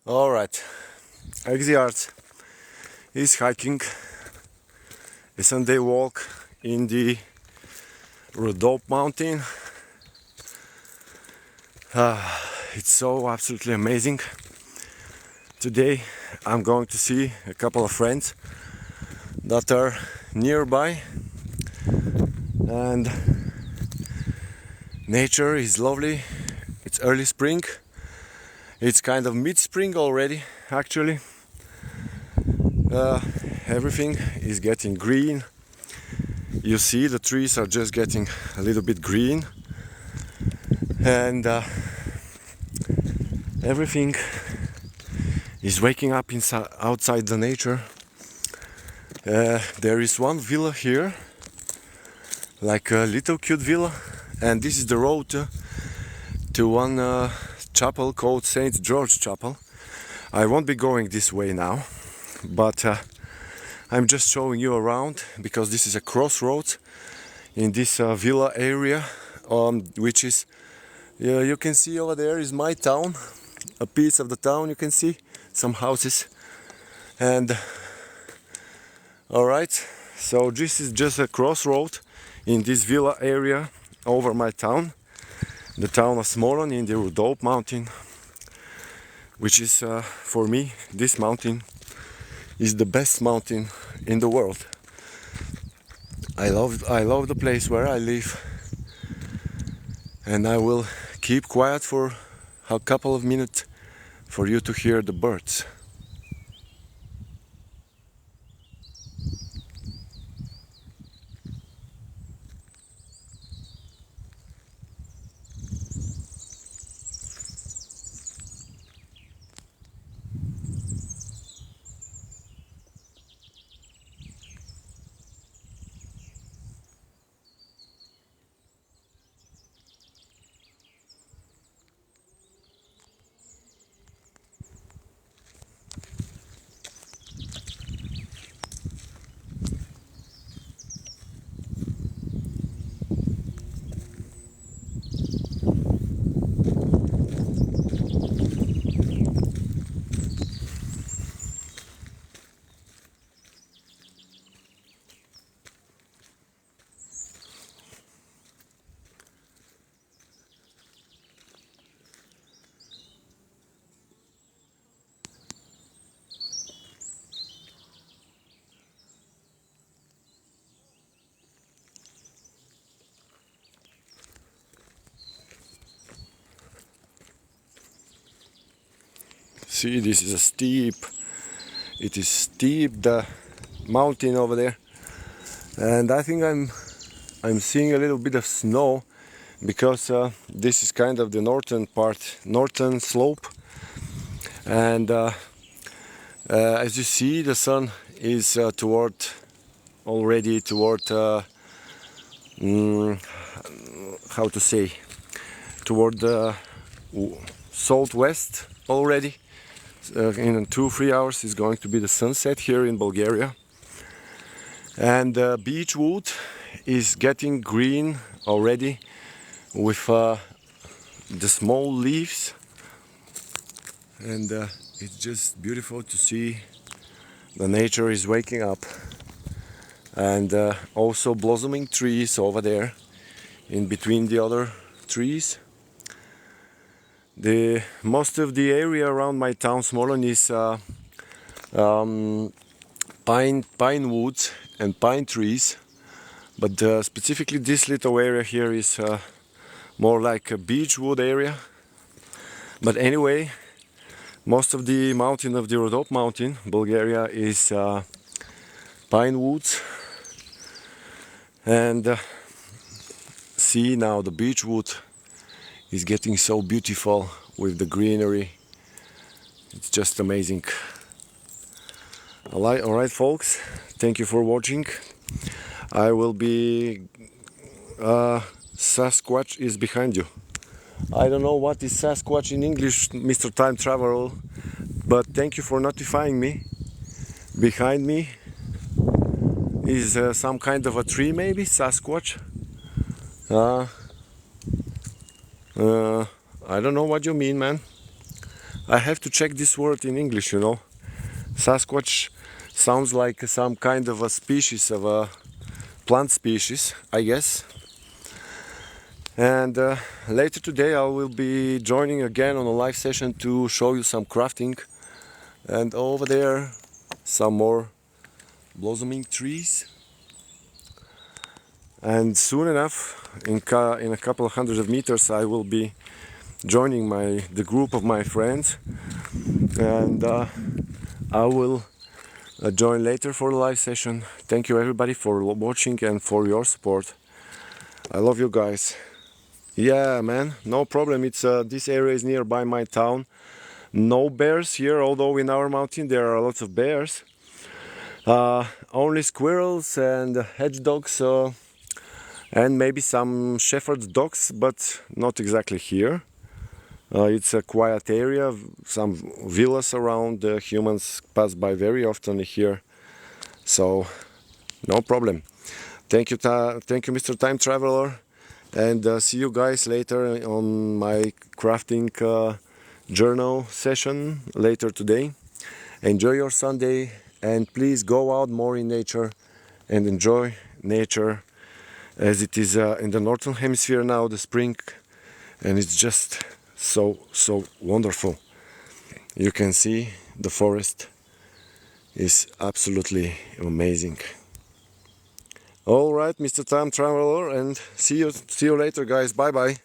Alright, ExiArts is hiking a Sunday walk in the Rhodope Mountain. It's so absolutely amazing. Today I'm going to see a couple of friends that are nearby, and nature is lovely. It's early spring. It's kind of mid-spring already, actually. Everything is getting green. You see the trees are just getting a little bit green, and everything is waking up outside the nature. There is one villa here, like a little cute villa, and this is the road to one chapel called St. George Chapel. I won't be going this way now, but I'm just showing you around because this is a crossroads in this villa area, which is, you can see over there is my town, a piece of the town. You can see some houses, and alright, so this is just a crossroad in this villa area over my town, the town of Smolon in the Rhodope Mountain, which is for me, this mountain is the best mountain in the world. I love the place where I live, and I will keep quiet for a couple of minutes for you to hear the birds. See, this is it is steep, the mountain over there, and I think I'm seeing a little bit of snow because this is kind of the northern slope, and as you see, the sun is already toward how to say, toward the southwest already. In 2-3 hours is going to be the sunset here in Bulgaria, and beech wood is getting green already with the small leaves, and it's just beautiful to see the nature is waking up, and also blossoming trees over there in between the other trees. Most of the area around my town, Smolon, is pine woods and pine trees, but specifically this little area here is more like a beech wood area. But anyway, most of the mountain of the Rhodope Mountain, Bulgaria, is pine woods, and see now the beech wood is getting so beautiful with the greenery. It's just amazing. Alright folks, thank you for watching. I will be Sasquatch is behind you. I don't know what is Sasquatch in English, Mr. Time Traveler, but thank you for notifying me. Behind me is some kind of a tree, maybe Sasquatch. I don't know what you mean, man. I have to check this word in English, you know. Sasquatch sounds like some kind of a species of a plant species, I guess. And later today I will be joining again on a live session to show you some crafting. And over there some more blossoming trees. And soon enough, in a couple of hundreds of meters, I will be joining the group of my friends, and I will join later for the live session. Thank you everybody for watching and for your support. I love you guys. Yeah, man, no problem. It's this area is nearby my town. No bears here, although in our mountain there are lots of bears. Only squirrels and hedgehogs. And maybe some shepherd's dogs, but not exactly here. It's a quiet area, some villas around. Humans pass by very often here, so no problem. Thank you, Mr. Time Traveler, and see you guys later on my crafting journal session later today. Enjoy your Sunday, and please go out more in nature and enjoy nature. As it is in the northern hemisphere now, the spring, and it's just so wonderful. You can see the forest is absolutely amazing. All right, Mr. Time Traveler, and see you later, guys. Bye bye.